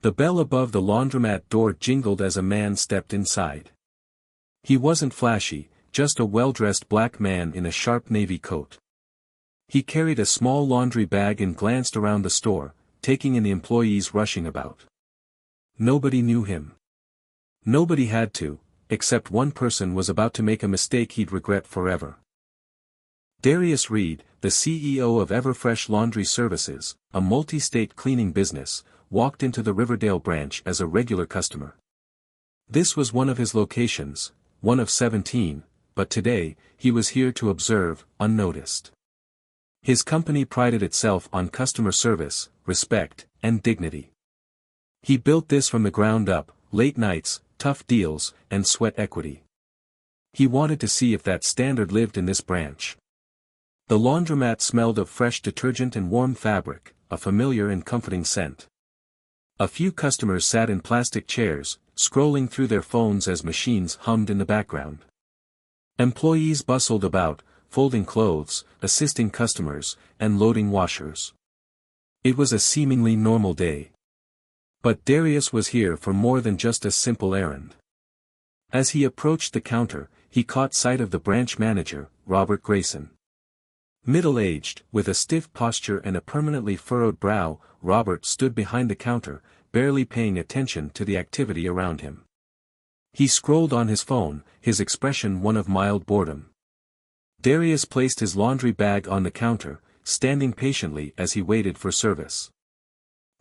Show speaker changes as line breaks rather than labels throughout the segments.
The bell above the laundromat door jingled as a man stepped inside. He wasn't flashy, just a well-dressed black man in a sharp navy coat. He carried a small laundry bag and glanced around the store, taking in the employees rushing about. Nobody knew him. Nobody had to, except one person was about to make a mistake he'd regret forever. Darius Reed, the CEO of Everfresh Laundry Services, a multi-state cleaning business, walked into the Riverdale branch as a regular customer. This was one of his locations, one of 17, but today, he was here to observe, unnoticed. His company prided itself on customer service, respect, and dignity. He built this from the ground up, late nights, tough deals, and sweat equity. He wanted to see if that standard lived in this branch. The laundromat smelled of fresh detergent and warm fabric, a familiar and comforting scent. A few customers sat in plastic chairs, scrolling through their phones as machines hummed in the background. Employees bustled about, folding clothes, assisting customers, and loading washers. It was a seemingly normal day. But Darius was here for more than just a simple errand. As he approached the counter, he caught sight of the branch manager, Robert Grayson. Middle-aged, with a stiff posture and a permanently furrowed brow, Robert stood behind the counter, barely paying attention to the activity around him. He scrolled on his phone, his expression one of mild boredom. Darius placed his laundry bag on the counter, standing patiently as he waited for service.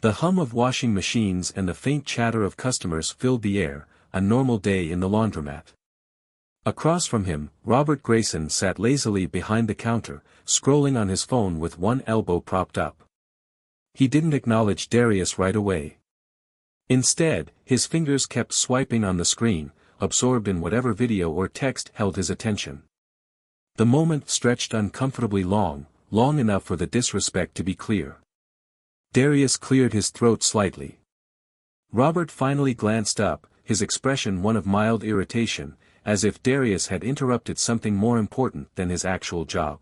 The hum of washing machines and the faint chatter of customers filled the air, a normal day in the laundromat. Across from him, Robert Grayson sat lazily behind the counter, scrolling on his phone with one elbow propped up. He didn't acknowledge Darius right away. Instead, his fingers kept swiping on the screen, absorbed in whatever video or text held his attention. The moment stretched uncomfortably long, long enough for the disrespect to be clear. Darius cleared his throat slightly. Robert finally glanced up, his expression one of mild irritation, as if Darius had interrupted something more important than his actual job.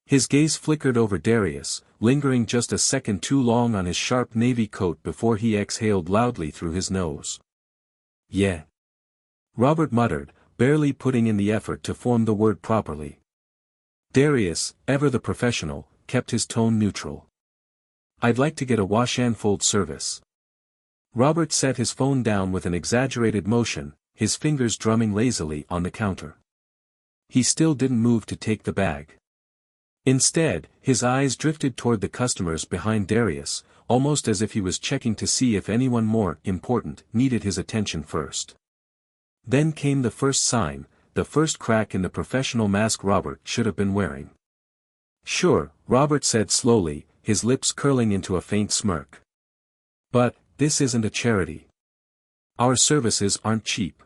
His gaze flickered over Darius, lingering just a second too long on his sharp navy coat before he exhaled loudly through his nose. "Yeah," Robert muttered, barely putting in the effort to form the word properly. Darius, ever the professional, kept his tone neutral. "I'd like to get a wash and fold service." Robert set his phone down with an exaggerated motion, his fingers drumming lazily on the counter. He still didn't move to take the bag. Instead, his eyes drifted toward the customers behind Darius, almost as if he was checking to see if anyone more important needed his attention first. Then came the first sign, the first crack in the professional mask Robert should have been wearing. "Sure," Robert said slowly, his lips curling into a faint smirk. "But, this isn't a charity. Our services aren't cheap."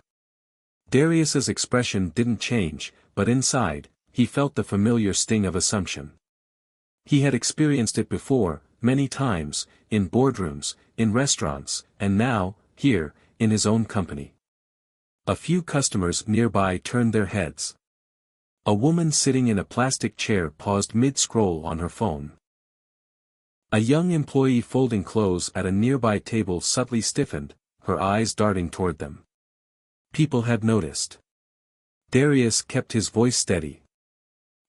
Darius's expression didn't change, but inside, he felt the familiar sting of assumption. He had experienced it before, many times, in boardrooms, in restaurants, and now, here, in his own company. A few customers nearby turned their heads. A woman sitting in a plastic chair paused mid-scroll on her phone. A young employee folding clothes at a nearby table subtly stiffened, her eyes darting toward them. People had noticed. Darius kept his voice steady.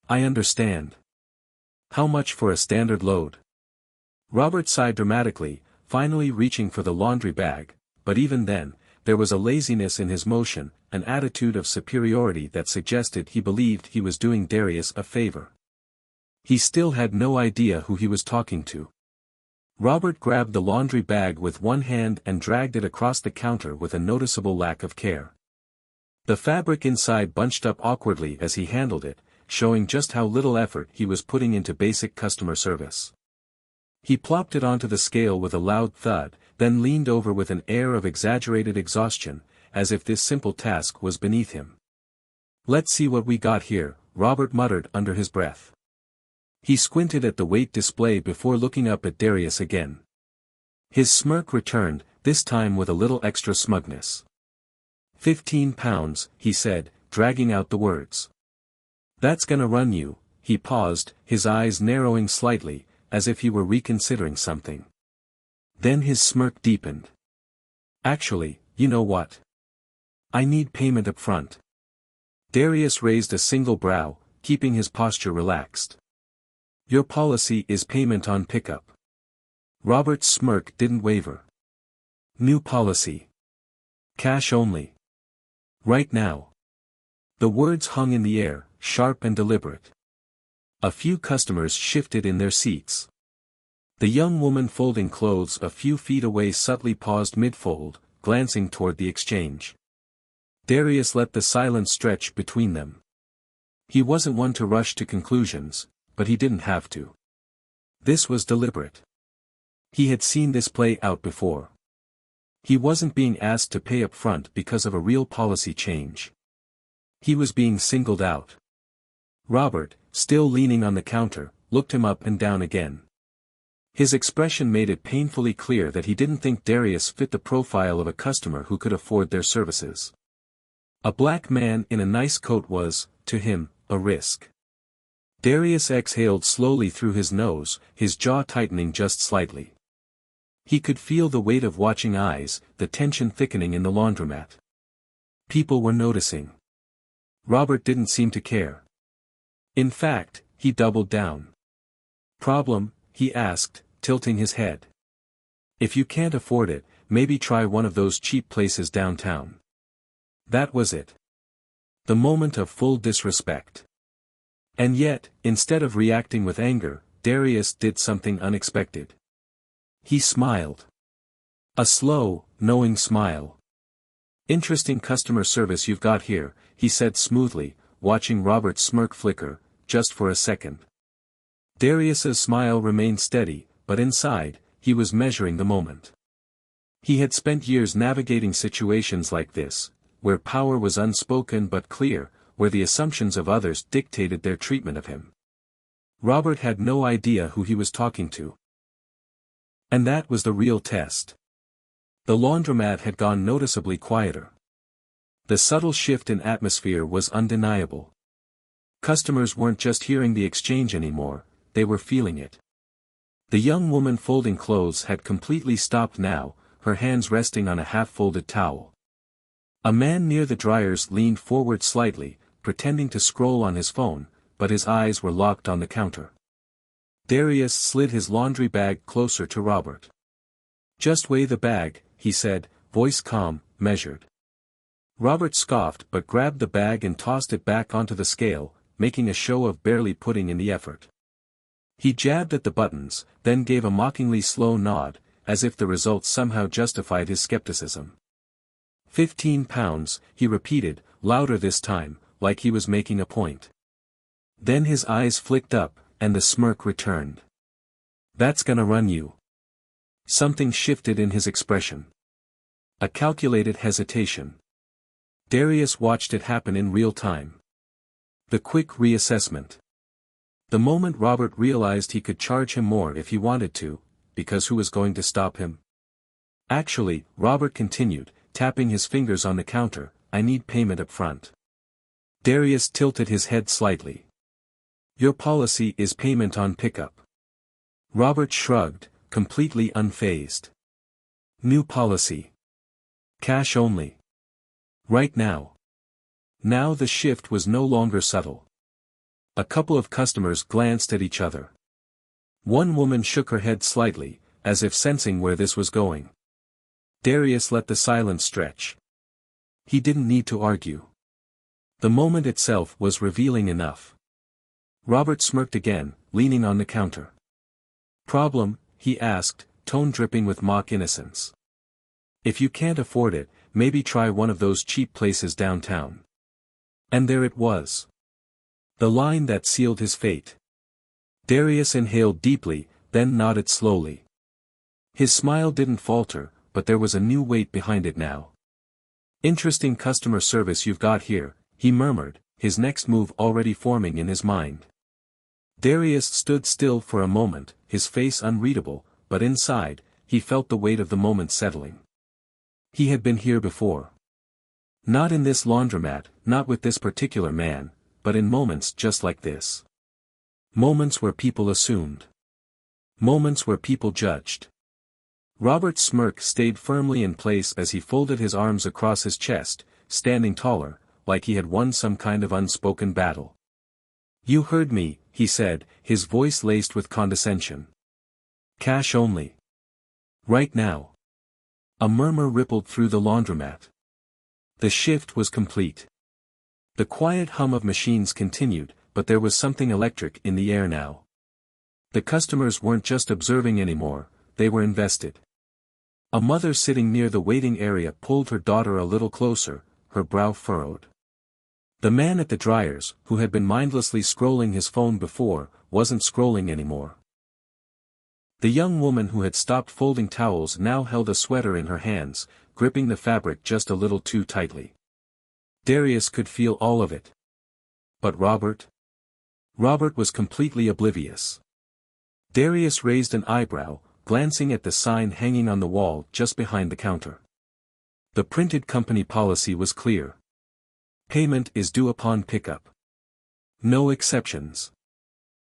"I understand. How much for a standard load?" Robert sighed dramatically, finally reaching for the laundry bag, but even then, there was a laziness in his motion, an attitude of superiority that suggested he believed he was doing Darius a favor. He still had no idea who he was talking to. Robert grabbed the laundry bag with one hand and dragged it across the counter with a noticeable lack of care. The fabric inside bunched up awkwardly as he handled it, showing just how little effort he was putting into basic customer service. He plopped it onto the scale with a loud thud, then leaned over with an air of exaggerated exhaustion, as if this simple task was beneath him. "Let's see what we got here," Robert muttered under his breath. He squinted at the weight display before looking up at Darius again. His smirk returned, this time with a little extra smugness. £15, he said, dragging out the words. "That's gonna run you." He paused, his eyes narrowing slightly, as if he were reconsidering something. Then his smirk deepened. Actually, you know what? I need payment up front. Darius raised a single brow, keeping his posture relaxed. Your policy is payment on pickup. Robert's smirk didn't waver. New policy. Cash only. Right now. The words hung in the air, sharp and deliberate. A few customers shifted in their seats. The young woman folding clothes a few feet away subtly paused mid-fold, glancing toward the exchange. Darius let the silence stretch between them. He wasn't one to rush to conclusions, but he didn't have to. This was deliberate. He had seen this play out before. He wasn't being asked to pay up front because of a real policy change. He was being singled out. Robert, still leaning on the counter, looked him up and down again. His expression made it painfully clear that he didn't think Darius fit the profile of a customer who could afford their services. A black man in a nice coat was, to him, a risk. Darius exhaled slowly through his nose, his jaw tightening just slightly. He could feel the weight of watching eyes, the tension thickening in the laundromat. People were noticing. Robert didn't seem to care. In fact, he doubled down. Problem? He asked, tilting his head. If you can't afford it, maybe try one of those cheap places downtown. That was it. The moment of full disrespect. And yet, instead of reacting with anger, Darius did something unexpected. He smiled. A slow, knowing smile. Interesting customer service you've got here, he said smoothly, watching Robert's smirk flicker, just for a second. Darius's smile remained steady, but inside, he was measuring the moment. He had spent years navigating situations like this, where power was unspoken but clear, where the assumptions of others dictated their treatment of him. Robert had no idea who he was talking to. And that was the real test. The laundromat had gone noticeably quieter. The subtle shift in atmosphere was undeniable. Customers weren't just hearing the exchange anymore, they were feeling it. The young woman folding clothes had completely stopped now, her hands resting on a half-folded towel. A man near the dryers leaned forward slightly, pretending to scroll on his phone, but his eyes were locked on the counter. Darius slid his laundry bag closer to Robert. Just weigh the bag, he said, voice calm, measured. Robert scoffed but grabbed the bag and tossed it back onto the scale, making a show of barely putting in the effort. He jabbed at the buttons, then gave a mockingly slow nod, as if the result somehow justified his skepticism. 15 pounds, he repeated, louder this time, like he was making a point. Then his eyes flicked up, and the smirk returned. That's gonna run you. Something shifted in his expression. A calculated hesitation. Darius watched it happen in real time. The quick reassessment. The moment Robert realized he could charge him more if he wanted to, because who was going to stop him? Actually, Robert continued, tapping his fingers on the counter, I need payment up front. Darius tilted his head slightly. Your policy is payment on pickup. Robert shrugged, completely unfazed. New policy. Cash only. Right now. Now the shift was no longer subtle. A couple of customers glanced at each other. One woman shook her head slightly, as if sensing where this was going. Darius let the silence stretch. He didn't need to argue. The moment itself was revealing enough. Robert smirked again, leaning on the counter. Problem? He asked, tone dripping with mock innocence. If you can't afford it, maybe try one of those cheap places downtown. And there it was. The line that sealed his fate. Darius inhaled deeply, then nodded slowly. His smile didn't falter, but there was a new weight behind it now. Interesting customer service you've got here, he murmured, his next move already forming in his mind. Darius stood still for a moment, his face unreadable, but inside, he felt the weight of the moment settling. He had been here before. Not in this laundromat, not with this particular man, but in moments just like this. Moments where people assumed. Moments where people judged. Robert's smirk stayed firmly in place as he folded his arms across his chest, standing taller, like he had won some kind of unspoken battle. "You heard me," he said, his voice laced with condescension. "Cash only. Right now." A murmur rippled through the laundromat. The shift was complete. The quiet hum of machines continued, but there was something electric in the air now. The customers weren't just observing anymore, they were invested. A mother sitting near the waiting area pulled her daughter a little closer, her brow furrowed. The man at the dryers, who had been mindlessly scrolling his phone before, wasn't scrolling anymore. The young woman who had stopped folding towels now held a sweater in her hands, gripping the fabric just a little too tightly. Darius could feel all of it. But Robert? Robert was completely oblivious. Darius raised an eyebrow, glancing at the sign hanging on the wall just behind the counter. The printed company policy was clear. Payment is due upon pickup. No exceptions.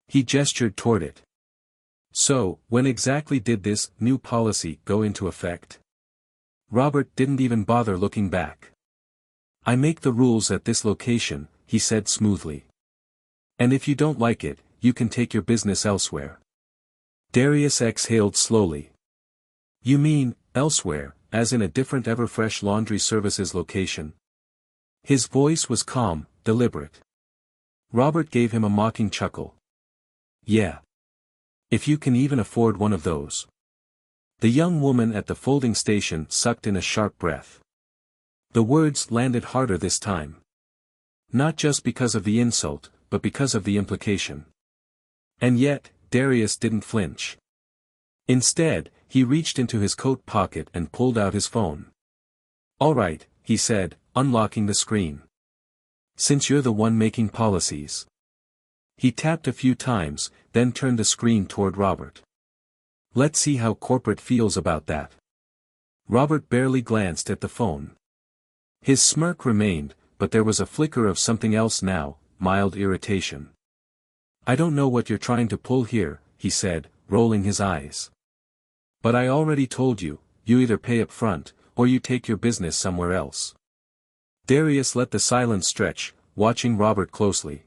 He gestured toward it. So, when exactly did this new policy go into effect? Robert didn't even bother looking back. "I make the rules at this location," he said smoothly. "And if you don't like it, you can take your business elsewhere." Darius exhaled slowly. "You mean, elsewhere, as in a different Everfresh Laundry Services location?" His voice was calm, deliberate. Robert gave him a mocking chuckle. "Yeah. If you can even afford one of those." The young woman at the folding station sucked in a sharp breath. The words landed harder this time. Not just because of the insult, but because of the implication. And yet, Darius didn't flinch. Instead, he reached into his coat pocket and pulled out his phone. "All right," he said, unlocking the screen. "Since you're the one making policies." He tapped a few times, then turned the screen toward Robert. "Let's see how corporate feels about that." Robert barely glanced at the phone. His smirk remained, but there was a flicker of something else now, mild irritation. "I don't know what you're trying to pull here," he said, rolling his eyes. "But I already told you, you either pay up front, or you take your business somewhere else." Darius let the silence stretch, watching Robert closely.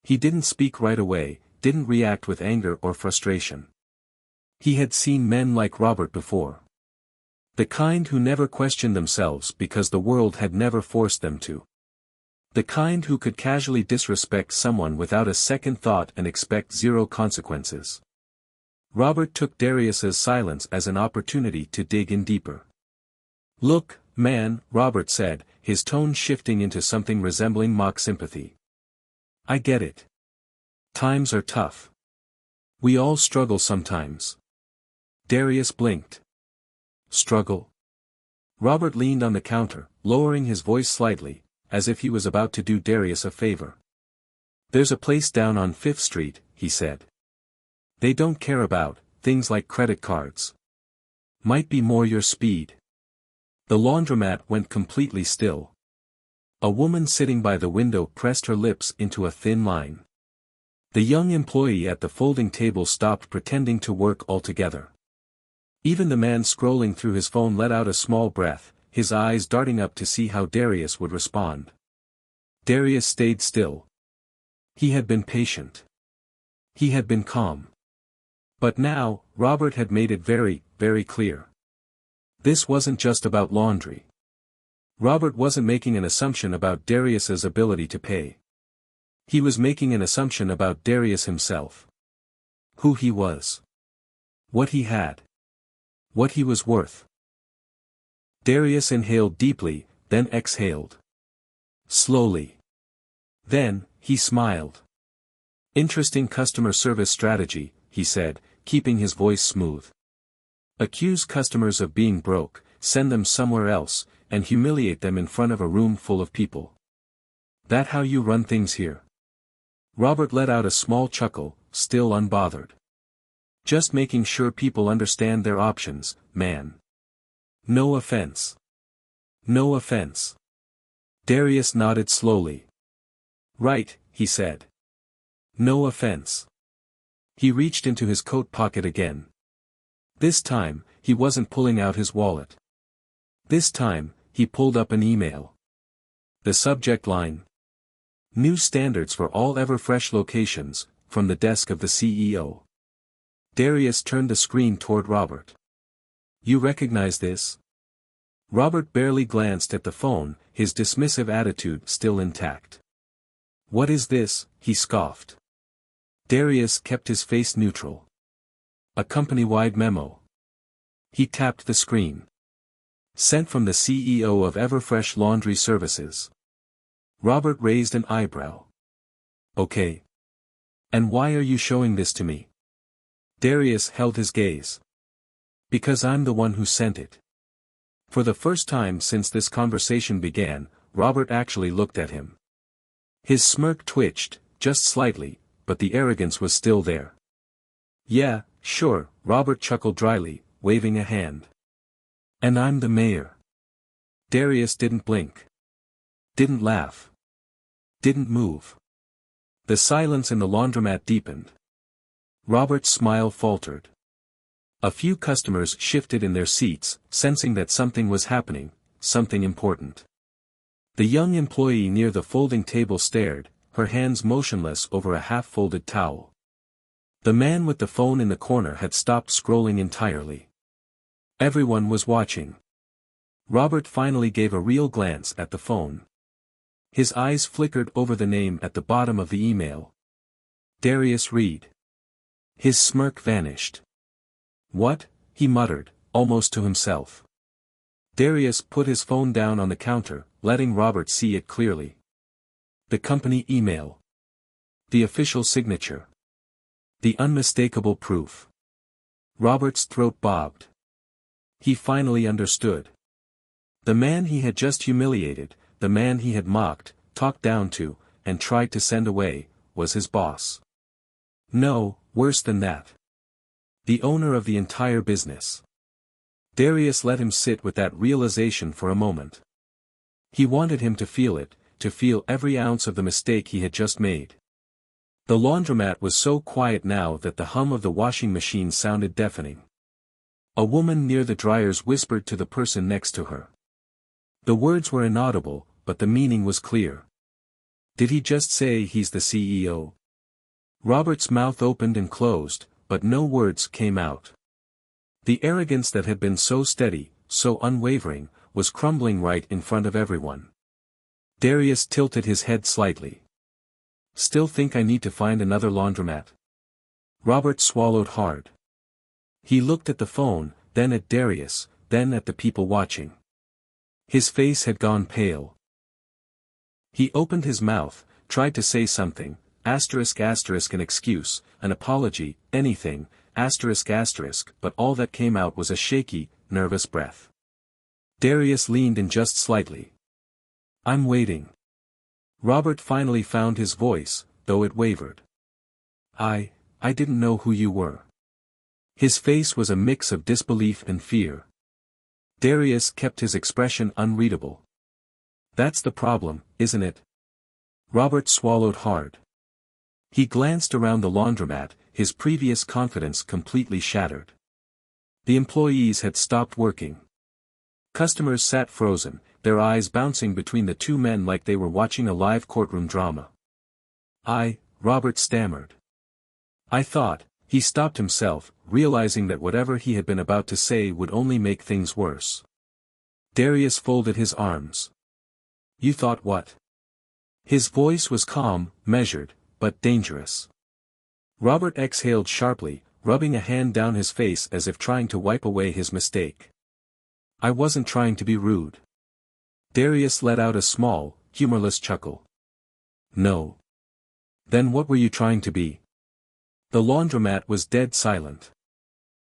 He didn't speak right away, didn't react with anger or frustration. He had seen men like Robert before. The kind who never questioned themselves because the world had never forced them to. The kind who could casually disrespect someone without a second thought and expect zero consequences. Robert took Darius's silence as an opportunity to dig in deeper. "Look, man," Robert said, his tone shifting into something resembling mock sympathy. "I get it. Times are tough. We all struggle sometimes." Darius blinked. "Struggle?" Robert leaned on the counter, lowering his voice slightly, as if he was about to do Darius a favor. "There's a place down on 5th Street, he said. "They don't care about things like credit cards. Might be more your speed." The laundromat went completely still. A woman sitting by the window pressed her lips into a thin line. The young employee at the folding table stopped pretending to work altogether. Even the man scrolling through his phone let out a small breath, his eyes darting up to see how Darius would respond. Darius stayed still. He had been patient. He had been calm. But now, Robert had made it very, very clear. This wasn't just about laundry. Robert wasn't making an assumption about Darius's ability to pay. He was making an assumption about Darius himself. Who he was. What he had. What he was worth. Darius inhaled deeply, then exhaled. Slowly. Then, he smiled. "Interesting customer service strategy," he said, keeping his voice smooth. "Accuse customers of being broke, send them somewhere else, and humiliate them in front of a room full of people. That how you run things here?" Robert let out a small chuckle, still unbothered. "Just making sure people understand their options, man. No offense." "No offense." Darius nodded slowly. "Right," he said. "No offense." He reached into his coat pocket again. This time, he wasn't pulling out his wallet. This time, he pulled up an email. The subject line: New standards for all Everfresh locations, from the desk of the CEO. Darius turned the screen toward Robert. You recognize this? Robert barely glanced at the phone, his dismissive attitude still intact. What is this? He scoffed. Darius kept his face neutral. A company-wide memo. He tapped the screen. Sent from the CEO of Everfresh Laundry Services. Robert raised an eyebrow. Okay. And why are you showing this to me? Darius held his gaze. Because I'm the one who sent it. For the first time since this conversation began, Robert actually looked at him. His smirk twitched, just slightly, but the arrogance was still there. Yeah, sure, Robert chuckled dryly, waving a hand. And I'm the mayor. Darius didn't blink. Didn't laugh. Didn't move. The silence in the laundromat deepened. Robert's smile faltered. A few customers shifted in their seats, sensing that something was happening, something important. The young employee near the folding table stared, her hands motionless over a half-folded towel. The man with the phone in the corner had stopped scrolling entirely. Everyone was watching. Robert finally gave a real glance at the phone. His eyes flickered over the name at the bottom of the email. Darius Reed. His smirk vanished. What? He muttered, almost to himself. Darius put his phone down on the counter, letting Robert see it clearly. The company email. The official signature. The unmistakable proof. Robert's throat bobbed. He finally understood. The man he had just humiliated, the man he had mocked, talked down to, and tried to send away, was his boss. No, worse than that. The owner of the entire business. Darius let him sit with that realization for a moment. He wanted him to feel it, to feel every ounce of the mistake he had just made. The laundromat was so quiet now that the hum of the washing machine sounded deafening. A woman near the dryers whispered to the person next to her. The words were inaudible, but the meaning was clear. Did he just say he's the CEO? Robert's mouth opened and closed, but no words came out. The arrogance that had been so steady, so unwavering, was crumbling right in front of everyone. Darius tilted his head slightly. Still think I need to find another laundromat? Robert swallowed hard. He looked at the phone, then at Darius, then at the people watching. His face had gone pale. He opened his mouth, tried to say something, asterisk an excuse, an apology, anything, asterisk, but all that came out was a shaky, nervous breath. Darius leaned in just slightly. I'm waiting. Robert finally found his voice, though it wavered. I didn't know who you were. His face was a mix of disbelief and fear. Darius kept his expression unreadable. That's the problem, isn't it? Robert swallowed hard. He glanced around the laundromat, his previous confidence completely shattered. The employees had stopped working. Customers sat frozen, their eyes bouncing between the two men like they were watching a live courtroom drama. Robert stammered. I thought, he stopped himself, realizing that whatever he had been about to say would only make things worse. Darius folded his arms. You thought what? His voice was calm, measured, but dangerous. Robert exhaled sharply, rubbing a hand down his face as if trying to wipe away his mistake. I wasn't trying to be rude. Darius let out a small, humorless chuckle. No. Then what were you trying to be? The laundromat was dead silent.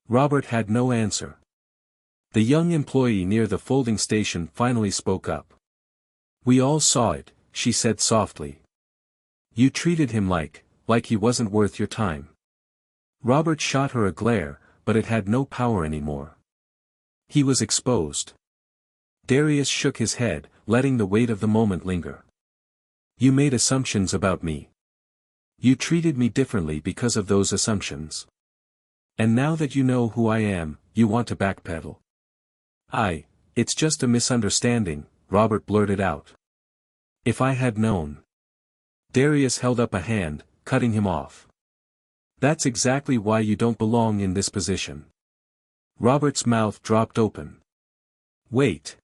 Robert had no answer. The young employee near the folding station finally spoke up. We all saw it, she said softly. You treated him like he wasn't worth your time. Robert shot her a glare, but it had no power anymore. He was exposed. Darius shook his head, letting the weight of the moment linger. You made assumptions about me. You treated me differently because of those assumptions. And now that you know who I am, you want to backpedal. It's just a misunderstanding, Robert blurted out. If I had known. Darius held up a hand, cutting him off. That's exactly why you don't belong in this position. Robert's mouth dropped open. Wait.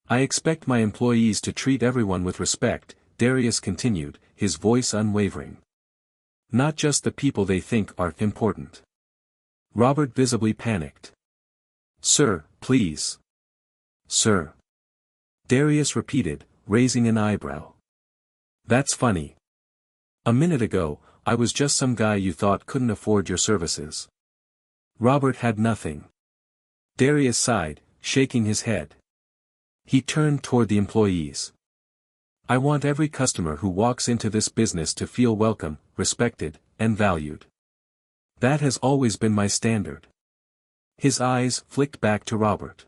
I expect my employees to treat everyone with respect, Darius continued, his voice unwavering. Not just the people they think are important. Robert visibly panicked. Sir, please. Sir. Darius repeated, raising an eyebrow. That's funny. A minute ago, I was just some guy you thought couldn't afford your services. Robert had nothing. Darius sighed, shaking his head. He turned toward the employees. I want every customer who walks into this business to feel welcome, respected, and valued. That has always been my standard. His eyes flicked back to Robert.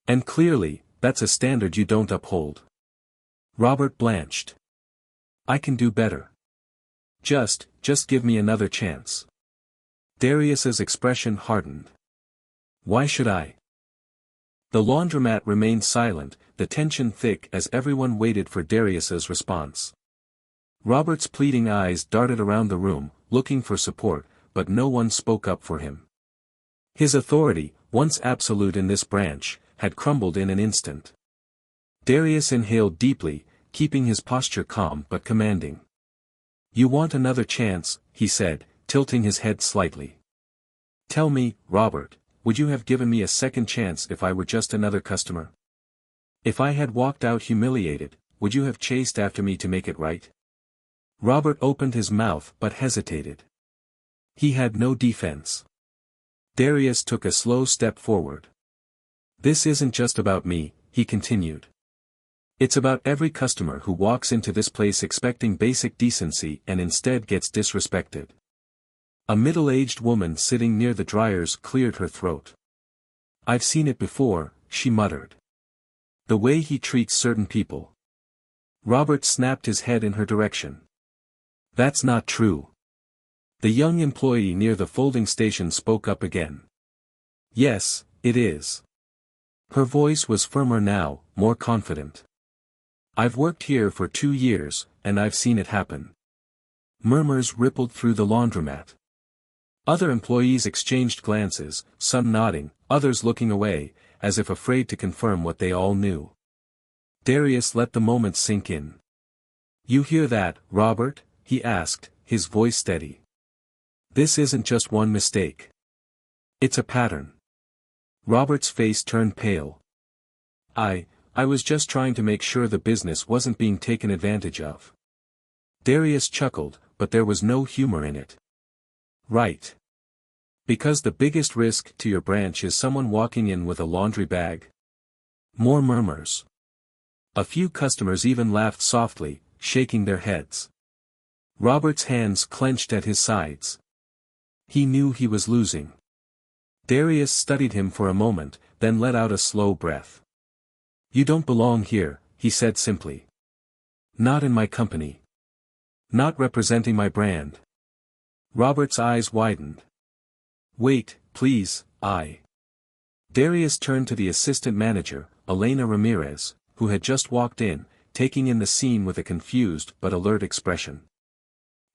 And clearly, that's a standard you don't uphold. Robert blanched. I can do better. Just give me another chance. Darius's expression hardened. Why should I? The laundromat remained silent, the tension thick as everyone waited for Darius's response. Robert's pleading eyes darted around the room, looking for support, but no one spoke up for him. His authority, once absolute in this branch, had crumbled in an instant. Darius inhaled deeply, keeping his posture calm but commanding. You want another chance, he said, tilting his head slightly. Tell me, Robert, would you have given me a second chance if I were just another customer? If I had walked out humiliated, would you have chased after me to make it right? Robert opened his mouth but hesitated. He had no defense. Darius took a slow step forward. This isn't just about me, he continued. It's about every customer who walks into this place expecting basic decency and instead gets disrespected. A middle-aged woman sitting near the dryers cleared her throat. I've seen it before, she muttered. The way he treats certain people. Robert snapped his head in her direction. That's not true. The young employee near the folding station spoke up again. Yes, it is. Her voice was firmer now, more confident. I've worked here for 2 years, and I've seen it happen. Murmurs rippled through the laundromat. Other employees exchanged glances, some nodding, others looking away, as if afraid to confirm what they all knew. Darius let the moment sink in. You hear that, Robert? He asked, his voice steady. This isn't just one mistake. It's a pattern. Robert's face turned pale. I was just trying to make sure the business wasn't being taken advantage of. Darius chuckled, but there was no humor in it. Right. Because the biggest risk to your branch is someone walking in with a laundry bag. More murmurs. A few customers even laughed softly, shaking their heads. Robert's hands clenched at his sides. He knew he was losing. Darius studied him for a moment, then let out a slow breath. You don't belong here, he said simply. Not in my company. Not representing my brand. Robert's eyes widened. Wait, please, Darius turned to the assistant manager, Elena Ramirez, who had just walked in, taking in the scene with a confused but alert expression.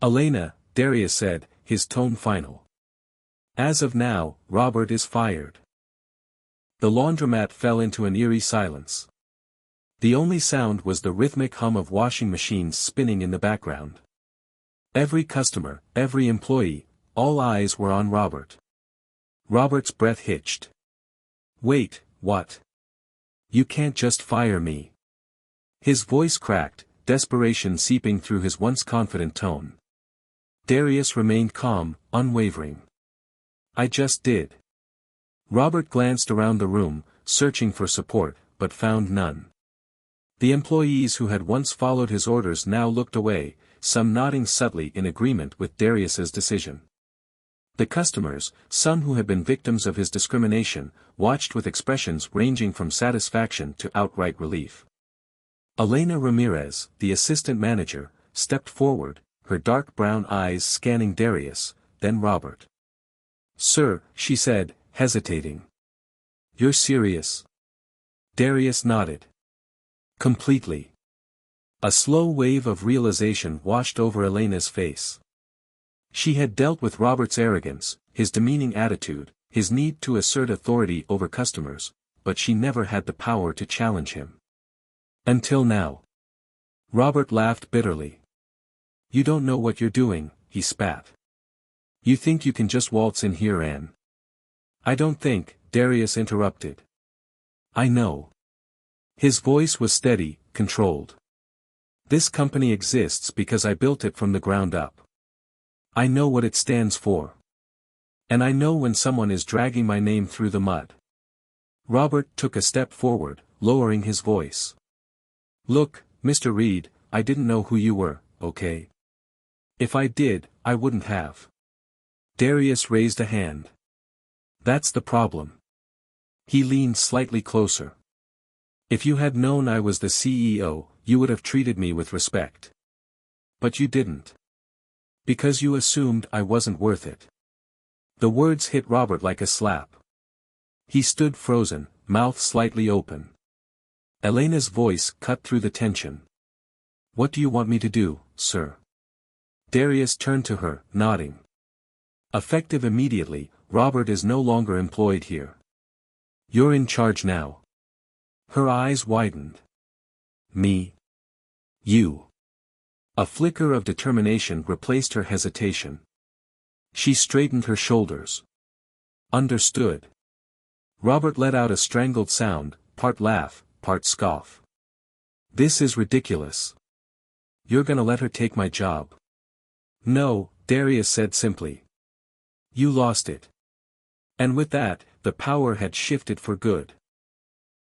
Elena, Darius said, his tone final. As of now, Robert is fired. The laundromat fell into an eerie silence. The only sound was the rhythmic hum of washing machines spinning in the background. Every customer, every employee, all eyes were on Robert. Robert's breath hitched. Wait, what? You can't just fire me. His voice cracked, desperation seeping through his once confident tone. Darius remained calm, unwavering. I just did. Robert glanced around the room, searching for support, but found none. The employees who had once followed his orders now looked away, some nodding subtly in agreement with Darius's decision. The customers, some who had been victims of his discrimination, watched with expressions ranging from satisfaction to outright relief. Elena Ramirez, the assistant manager, stepped forward, her dark brown eyes scanning Darius, then Robert. Sir, she said, hesitating. You're serious? Darius nodded. Completely. A slow wave of realization washed over Elena's face. She had dealt with Robert's arrogance, his demeaning attitude, his need to assert authority over customers, but she never had the power to challenge him. Until now. Robert laughed bitterly. You don't know what you're doing, he spat. You think you can just waltz in here and... I don't think, Darius interrupted. I know. His voice was steady, controlled. This company exists because I built it from the ground up. I know what it stands for. And I know when someone is dragging my name through the mud. Robert took a step forward, lowering his voice. Look, Mr. Reed, I didn't know who you were, okay? If I did, I wouldn't have. Darius raised a hand. That's the problem. He leaned slightly closer. If you had known I was the CEO, you would have treated me with respect. But you didn't. Because you assumed I wasn't worth it. The words hit Robert like a slap. He stood frozen, mouth slightly open. Elena's voice cut through the tension. What do you want me to do, sir? Darius turned to her, nodding. Effective immediately, Robert is no longer employed here. You're in charge now. Her eyes widened. Me? You. A flicker of determination replaced her hesitation. She straightened her shoulders. Understood. Robert let out a strangled sound, part laugh, part scoff. This is ridiculous. You're gonna let her take my job? No, Darius said simply. You lost it. And with that, the power had shifted for good.